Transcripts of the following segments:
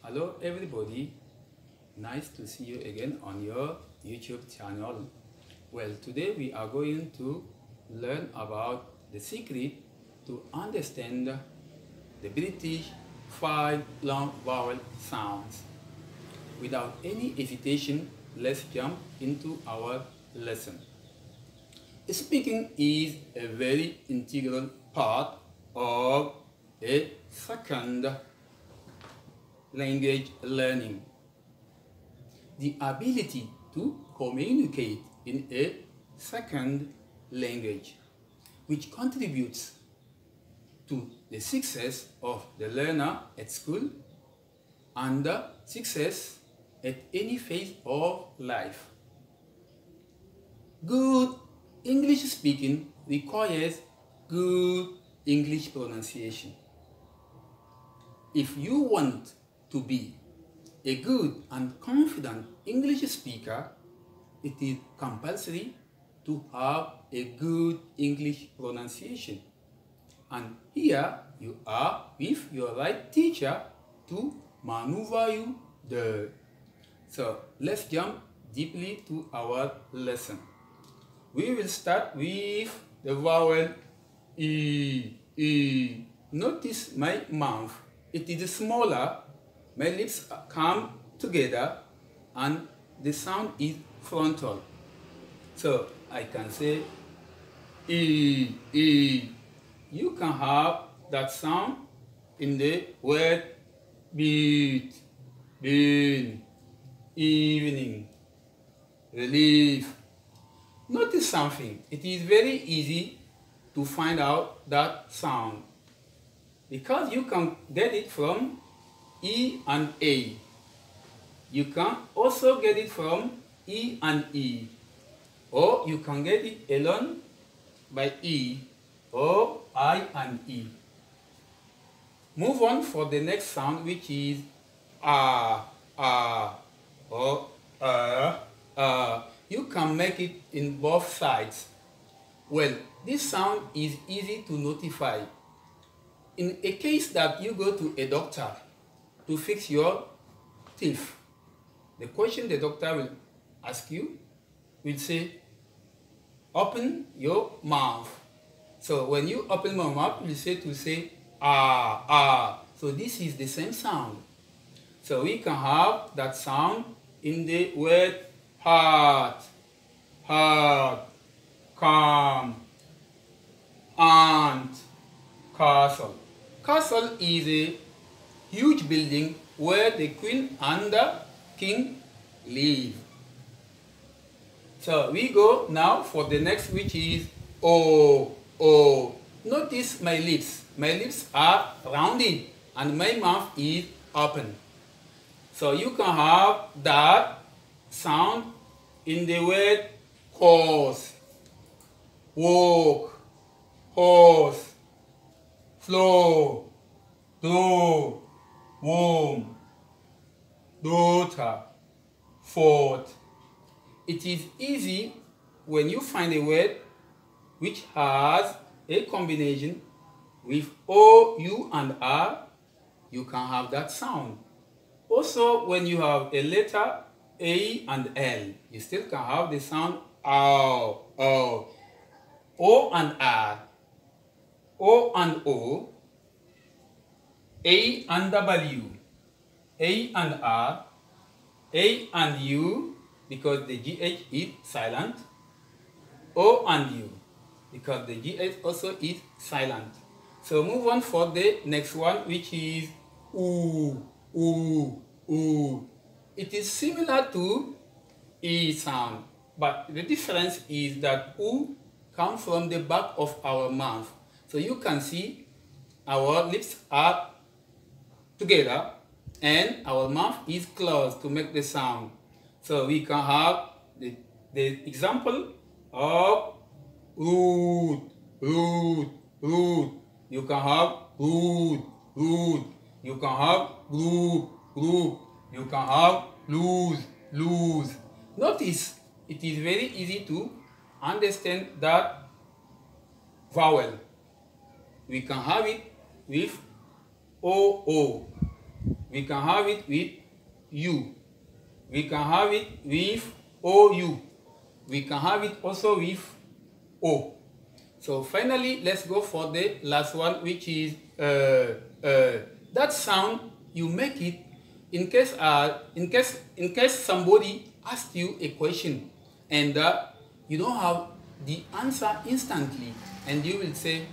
Hello everybody, nice to see you again on your YouTube channel. Well, today we are going to learn about the secret to understand the British 5 long vowel sounds. Without any hesitation, let's jump into our lesson. Speaking is a very integral part of a second language learning. The ability to communicate in a second language, which contributes to the success of the learner at school and the success at any phase of life. Good English speaking requires good English pronunciation. If you want to be a good and confident English speaker, it is compulsory to have a good English pronunciation. And here you are with your right teacher to maneuver you there. So let's jump deeply to our lesson. We will start with the vowel E. Notice my mouth. It is smaller. My lips come together and the sound is frontal. So I can say E. You can have that sound in the word beat, bean, evening, relief. Notice something. It is very easy to find out that sound because you can get it from E and A. You can also get it from E and E, or you can get it alone by E or I and E. Move on for the next sound, which is or You can make it in both sides. Well, this sound is easy to notify. In a case that you go to a doctor to fix your teeth, the question the doctor will ask you will say, open your mouth. So when you open your mouth, you say So this is the same sound. So we can have that sound in the word heart, calm, aunt, castle. Castle is a huge building where the queen and the king live. So we go now for the next, which is O. Notice my lips. My lips are rounded and my mouth is open. So you can have that sound in the word horse, walk, horse, flow, door, womb, daughter, fort. It is easy when you find a word which has a combination with O, U, and R, you can have that sound. Also, when you have a letter A and L, you still can have the sound O. O and R, O and O, A and W, A and R, A and U, because the GH is silent, O and U, because the GH also is silent. So move on for the next one, which is oo. It is similar to E sound, but the difference is that oo comes from the back of our mouth. So you can see our lips are together and our mouth is closed to make the sound. So we can have the example of root. You can have rude. You can have group. You can have lose. Notice it is very easy to understand that vowel. We can have it with OO. We can have it with U. We can have it with OU. We can have it also with O. So finally, let's go for the last one, which is that sound you make it in case somebody asks you a question and you don't have the answer instantly, and you will say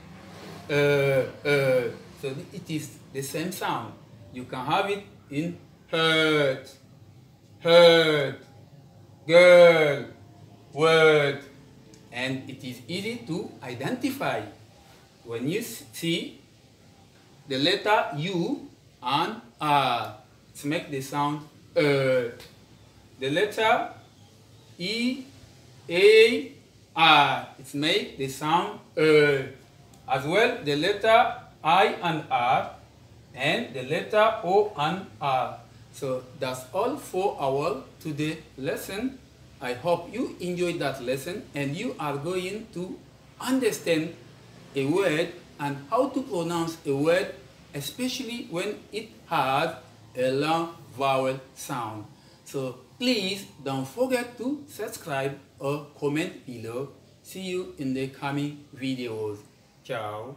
so it is the same sound. You can have it in hurt, heard, girl, word, and it is easy to identify when you see the letter U and R. It makes the sound the letter E, A, R. It makes the sound as well the letter I and R and the letter O and R. So that's all for our today lesson. I hope you enjoyed that lesson and you are going to understand a word and how to pronounce a word, especially when it has a long vowel sound. So please don't forget to subscribe or comment below. See you in the coming videos. Ciao.